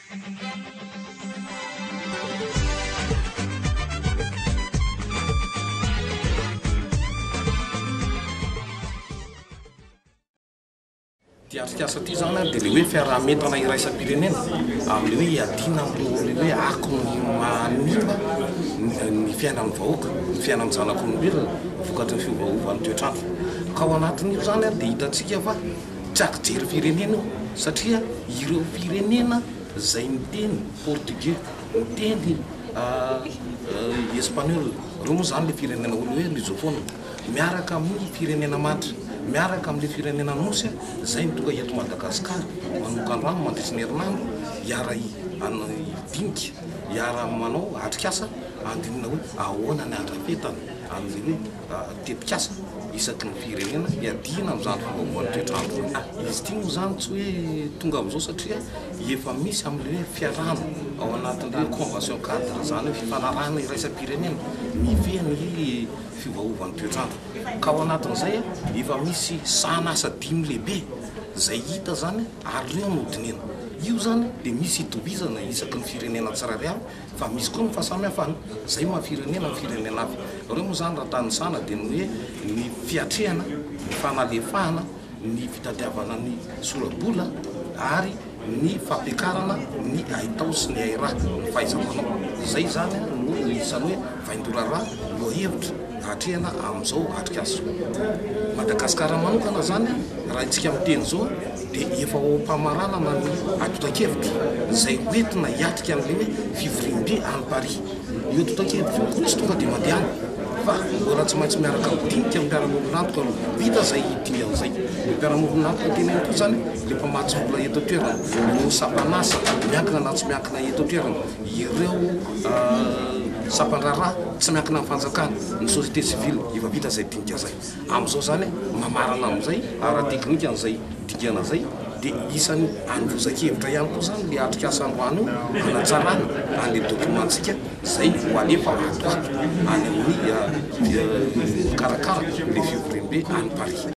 Tiatrikasa ty zany dia le hoe fiarahametana iraisam-pirenena amin'le hoe adina amin'le hoe ako ny manimba ny fiainan'ny vahoaka, ny fiainan'ny zanak'olombelona vokatry ny fiovaovan'ny toetrandro. Ka ao anatin'io zany dia hitantsika fa tsy akijery firenena io satria ireo firenena izay miteny portugais, miteny espagnol, ireo moa zany le firenena olo hoe lusophone, miaraka amin'ny firenena matra, miaraka amin'le firenena nosy zay ny tonga eto Madagasikara manoka androany mandritsy ny herinandro hiara dinika hiara manao atrikasa andinina hoe ahoana ny andrafetana amin'le hoe tetikasa isaky ny firenena hiadina amin'izany fiovaovan'ny toetrandro. Izy ity moa zany tsy hoe tonga amin'izao satria efa misy amin'le hoe fiarahana ao anatin'le hoe convention cadre zany hoe fifanarahana iraisam-pirenena mifehy fiovaovan'ny toetrandro. Ka ao anatin'izay efa misy sahan'asa 5 lehibe zay hita zany ary reo nodinena. Io zany dia misy itovizana isaky ny firenena tsirairay avy fa misy koa ny fahasamihafana zay mahafirenena ny firenena avy. Reo moa zany raha tanyzana dia ny hoe ny fiatrehana, ny fanalefahana, ny fitadiavana ny solabola ary ny fampiakarana ny haitao sy ny hairaha ny fahaiza-manao. Zay zany no isany hoe vaindorara lohahevitra atrehana amin'izao atrikasa. Madagasikara manokana zany raha itsika miteny zao dia efa ao am-pamaranana ny atotan-kevitra izay hoentina hiatrika amin'le hoe fivoriam-be any Paris. Io atotan-kevitra io koa tsy tonga dia mandehana fa mbola tsy maintsy miaraka midinika amin'ny mpiara-moninantoka no vita zay dimy amin'izay. Ny mpiara-moninantoka teneny koa zany le mpamatsy vola eto an-toerana no sapanasa miankina na tsy miankina eto an-toerana, ireo sapan-draharaha tsy miankina amin'ny fanjakana, ny société civile efa vita zay dinika zay. Amin'izao zany mamarana amin'izay ara-teknika an'izay dingana zay dia isany androzan-kevitra ihany koa zany le atrikasa androany io hanatsarana an'le dokumentsika zay ho alefa ato any amin'ny karakara le fivoriam-be any Paris.